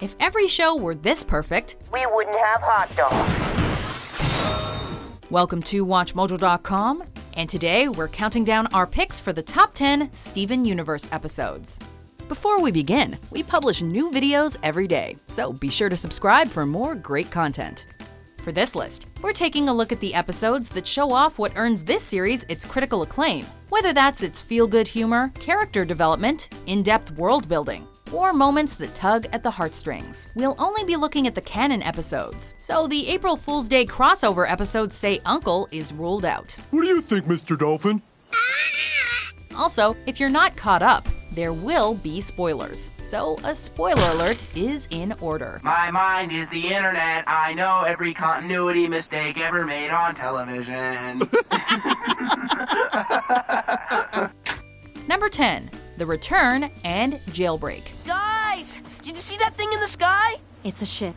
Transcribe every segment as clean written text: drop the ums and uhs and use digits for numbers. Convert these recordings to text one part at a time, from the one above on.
If every show were this perfect, we wouldn't have hot dogs. Welcome to WatchMojo.com, and today we're counting down our picks for the top 10 Steven Universe episodes. Before we begin, we publish new videos every day, so be sure to subscribe for more great content. For this list, we're taking a look at the episodes that show off what earns this series its critical acclaim, whether that's its feel-good humor, character development, in-depth world building, or moments that tug at the heartstrings. We'll only be looking at the canon episodes, so the April Fool's Day crossover episode Say Uncle is ruled out. What do you think, Mr. Dolphin? Also, if you're not caught up, there will be spoilers, so a spoiler alert is in order. My mind is the internet. I know every continuity mistake ever made on television. Number 10. The Return and Jailbreak. Guys, did you see that thing in the sky? It's a ship.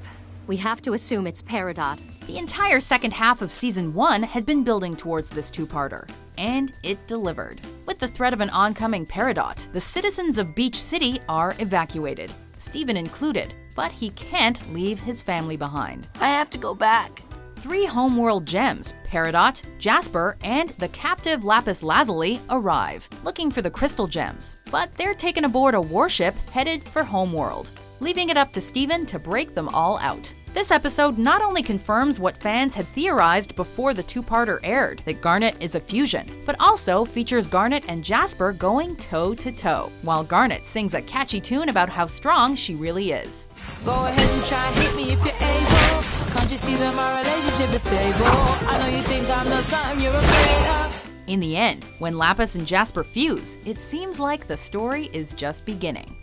We have to assume it's Peridot. The entire second half of Season 1 had been building towards this two-parter, and it delivered. With the threat of an oncoming Peridot, the citizens of Beach City are evacuated, Steven included, but he can't leave his family behind. I have to go back. 3 homeworld gems, Peridot, Jasper, and the captive Lapis Lazuli, arrive, looking for the crystal gems, but they're taken aboard a warship headed for homeworld, leaving it up to Steven to break them all out. This episode not only confirms what fans had theorized before the two-parter aired, that Garnet is a fusion, but also features Garnet and Jasper going toe-to-toe, while Garnet sings a catchy tune about how strong she really is. Go ahead and try and hit me if you're able. Can't you see that my relationship is stable? I know you think I'm not something you're afraid of. In the end, when Lapis and Jasper fuse, it seems like the story is just beginning.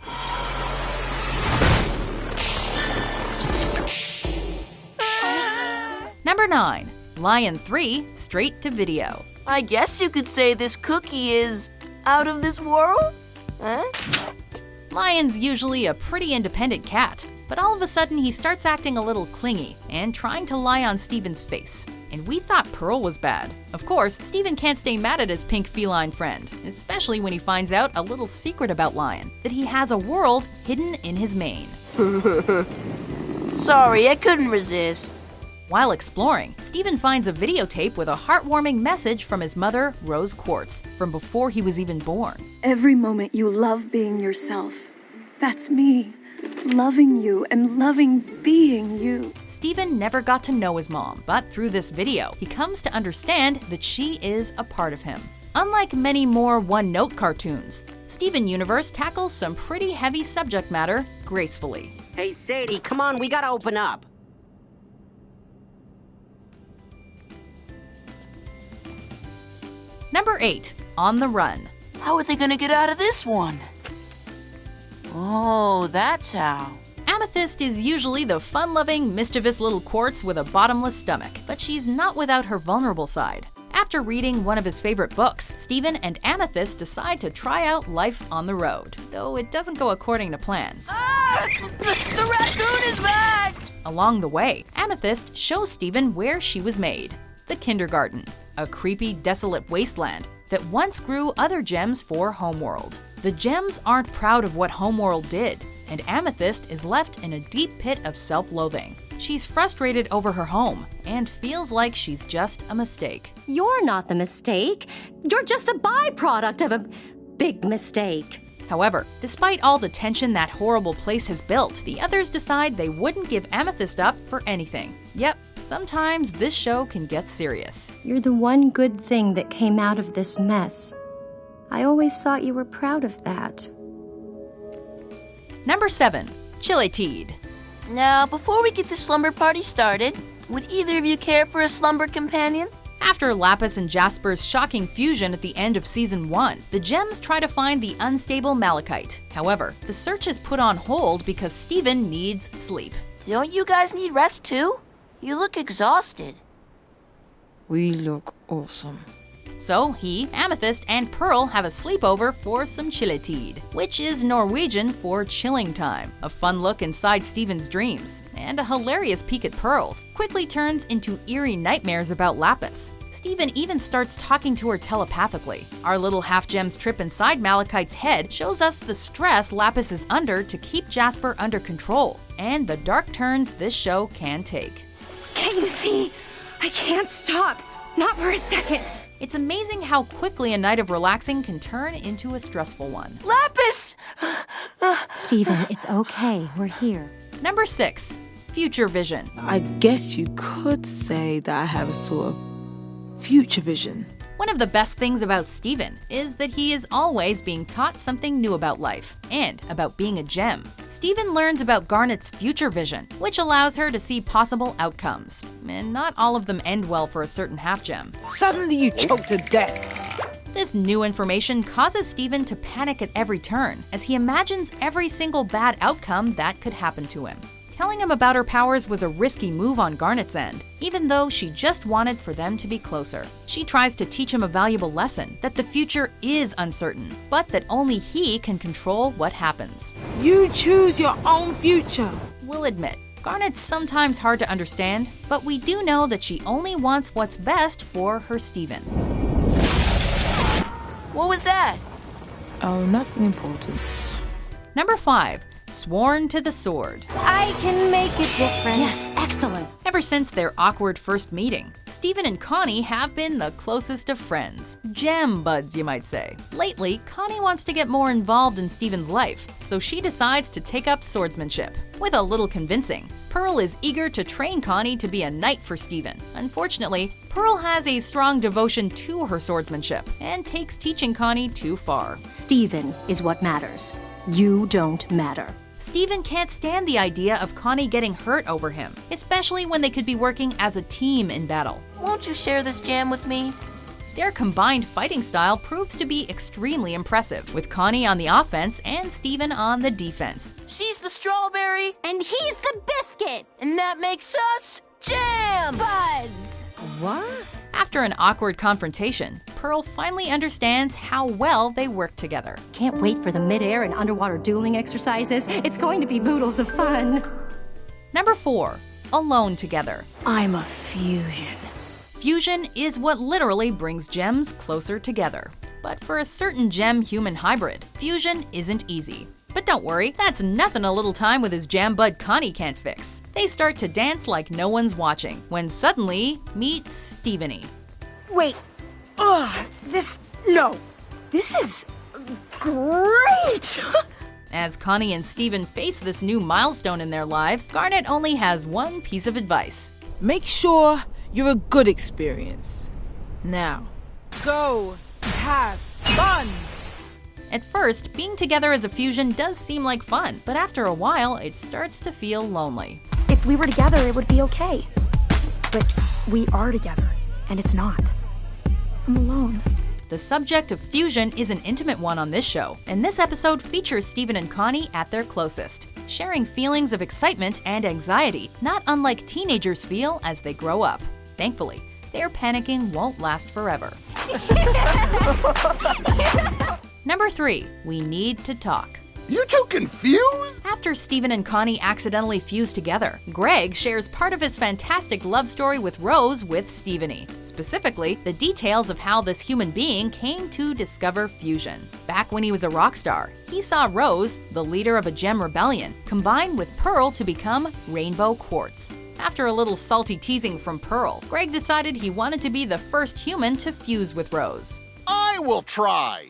Number 9. Lion 3, straight to video. I guess you could say this cookie is out of this world? Huh? Lion's usually a pretty independent cat, but all of a sudden he starts acting a little clingy and trying to lie on Steven's face. And we thought Pearl was bad. Of course, Steven can't stay mad at his pink feline friend, especially when he finds out a little secret about Lion, that he has a world hidden in his mane. Sorry, I couldn't resist. While exploring, Steven finds a videotape with a heartwarming message from his mother, Rose Quartz, from before he was even born. Every moment you love being yourself. That's me. Loving you and loving being you. Steven never got to know his mom, but through this video, he comes to understand that she is a part of him. Unlike many more one-note cartoons, Steven Universe tackles some pretty heavy subject matter gracefully. Hey, Sadie, come on, we gotta open up. Number 8. On the Run. How are they gonna get out of this one? Oh, that's how. Amethyst is usually the fun-loving, mischievous little quartz with a bottomless stomach, but she's not without her vulnerable side. After reading one of his favorite books, Steven and Amethyst decide to try out life on the road, though it doesn't go according to plan. Ah! The raccoon is back! Along the way, Amethyst shows Steven where she was made. The kindergarten, a creepy, desolate wasteland that once grew other gems for Homeworld. The gems aren't proud of what Homeworld did, and Amethyst is left in a deep pit of self-loathing. She's frustrated over her home and feels like she's just a mistake. You're not the mistake. You're just the byproduct of a big mistake. However, despite all the tension that horrible place has built, the others decide they wouldn't give Amethyst up for anything. Yep, sometimes this show can get serious. You're the one good thing that came out of this mess. I always thought you were proud of that. Number 7. Chille Tid. Now, before we get the slumber party started, would either of you care for a slumber companion? After Lapis and Jasper's shocking fusion at the end of Season 1, the gems try to find the unstable malachite. However, the search is put on hold because Steven needs sleep. Don't you guys need rest too? You look exhausted. We look awesome. So he, Amethyst, and Pearl have a sleepover for some Chille Tid, which is Norwegian for chilling time. A fun look inside Steven's dreams, and a hilarious peek at Pearl's quickly turns into eerie nightmares about Lapis. Steven even starts talking to her telepathically. Our little half-gem's trip inside Malachite's head shows us the stress Lapis is under to keep Jasper under control, and the dark turns this show can take. Can't you see? I can't stop. Not for a second. It's amazing how quickly a night of relaxing can turn into a stressful one. Lapis! Steven, it's okay. We're here. Number 6. Future vision. I guess you could say that I have a sort of future vision. One of the best things about Steven is that he is always being taught something new about life and about being a gem. Steven learns about Garnet's future vision, which allows her to see possible outcomes, and not all of them end well for a certain half-gem. Suddenly you choke to death. This new information causes Steven to panic at every turn as he imagines every single bad outcome that could happen to him. Telling him about her powers was a risky move on Garnet's end, even though she just wanted for them to be closer. She tries to teach him a valuable lesson, that the future is uncertain, but that only he can control what happens. You choose your own future. We'll admit, Garnet's sometimes hard to understand, but we do know that she only wants what's best for her Steven. What was that? Oh, nothing important. Number 5. Sworn to the sword. I can make a difference. Yes, excellent. Ever since their awkward first meeting, Steven and Connie have been the closest of friends. Gem buds, you might say. Lately, Connie wants to get more involved in Steven's life, so she decides to take up swordsmanship. With a little convincing, Pearl is eager to train Connie to be a knight for Steven. Unfortunately, Pearl has a strong devotion to her swordsmanship and takes teaching Connie too far. Steven is what matters. You don't matter. Steven can't stand the idea of Connie getting hurt over him, especially when they could be working as a team in battle. Won't you share this jam with me? Their combined fighting style proves to be extremely impressive, with Connie on the offense and Steven on the defense. She's the strawberry, And he's the biscuit. and that makes us jam! Buds. What? After an awkward confrontation, Pearl finally understands how well they work together. Can't wait for the midair and underwater dueling exercises. It's going to be boodles of fun. Number 4. Alone together. I'm a fusion. Fusion is what literally brings gems closer together. But for a certain gem-human hybrid, fusion isn't easy. But don't worry, that's nothing a little time with his jam bud Connie can't fix. They start to dance like no one's watching, when suddenly, meet Stevenie. Wait. This is great! As Connie and Steven face this new milestone in their lives, Garnet only has one piece of advice. Make sure you're a good experience. Now, go have fun! At first, being together as a fusion does seem like fun, but after a while, it starts to feel lonely. If we were together, it would be okay. But we are together, and it's not. I'm alone. The subject of fusion is an intimate one on this show, and this episode features Steven and Connie at their closest, sharing feelings of excitement and anxiety, not unlike teenagers feel as they grow up. Thankfully, their panicking won't last forever. Number 3, we need to talk. You two confused? After Steven and Connie accidentally fuse together, Greg shares part of his fantastic love story with Rose with Stevenie. Specifically, the details of how this human being came to discover fusion. Back when he was a rock star, he saw Rose, the leader of a gem rebellion, combine with Pearl to become Rainbow Quartz. After a little salty teasing from Pearl, Greg decided he wanted to be the first human to fuse with Rose. I will try.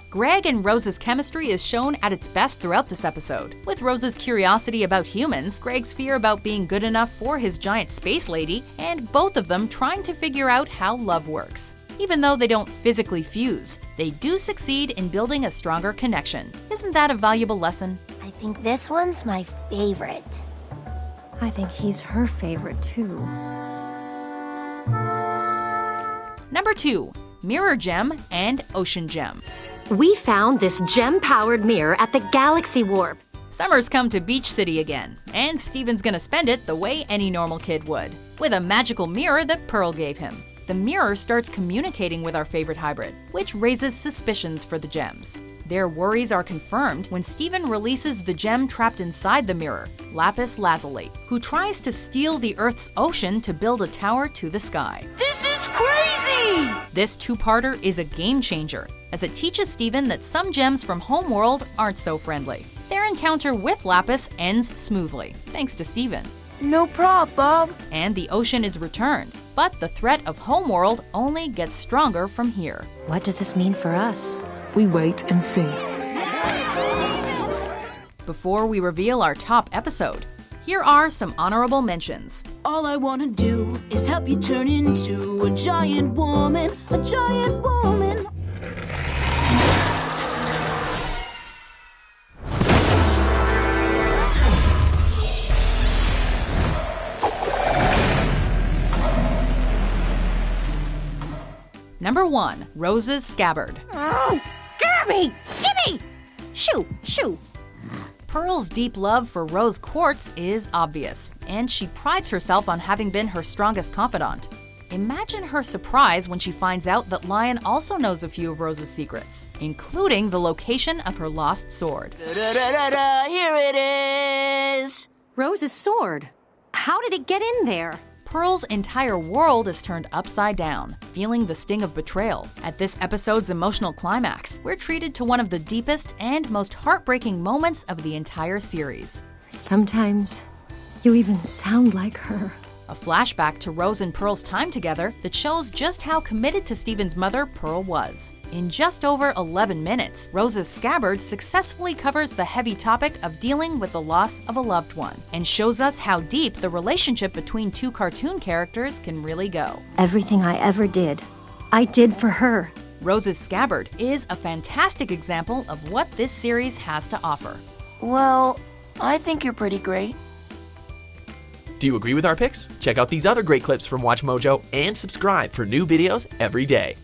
Greg and Rose's chemistry is shown at its best throughout this episode. With Rose's curiosity about humans, Greg's fear about being good enough for his giant space lady, and both of them trying to figure out how love works. Even though they don't physically fuse, they do succeed in building a stronger connection. Isn't that a valuable lesson? I think this one's my favorite. I think he's her favorite too. Number 2, Mirror Gem and Ocean Gem. We found this gem-powered mirror at the Galaxy Warp. Summer's come to Beach City again, and Steven's gonna spend it the way any normal kid would, with a magical mirror that Pearl gave him. The mirror starts communicating with our favorite hybrid, which raises suspicions for the gems. Their worries are confirmed when Steven releases the gem trapped inside the mirror, Lapis Lazuli, who tries to steal the Earth's ocean to build a tower to the sky. This is crazy! This two-parter is a game changer, as it teaches Steven that some gems from Homeworld aren't so friendly. Their encounter with Lapis ends smoothly, thanks to Steven. No prob, Bob. And the ocean is returned, but the threat of Homeworld only gets stronger from here. What does this mean for us? We wait and see. Before we reveal our top episode, here are some honorable mentions. All I wanna do is help you turn into a giant woman, a giant woman. Number 1, Rose's Scabbard. Oh, gimme! Gimme! Shoo! Shoo! Pearl's deep love for Rose Quartz is obvious, and she prides herself on having been her strongest confidant. Imagine her surprise when she finds out that Lion also knows a few of Rose's secrets, including the location of her lost sword. Da-da-da-da, here it is! Rose's sword. How did it get in there? Pearl's entire world is turned upside down, feeling the sting of betrayal. At this episode's emotional climax, we're treated to one of the deepest and most heartbreaking moments of the entire series. Sometimes you even sound like her. A flashback to Rose and Pearl's time together that shows just how committed to Steven's mother Pearl was. In just over 11 minutes, Rose's Scabbard successfully covers the heavy topic of dealing with the loss of a loved one, and shows us how deep the relationship between two cartoon characters can really go. Everything I ever did, I did for her. Rose's Scabbard is a fantastic example of what this series has to offer. Well, I think you're pretty great. Do you agree with our picks? Check out these other great clips from WatchMojo and subscribe for new videos every day.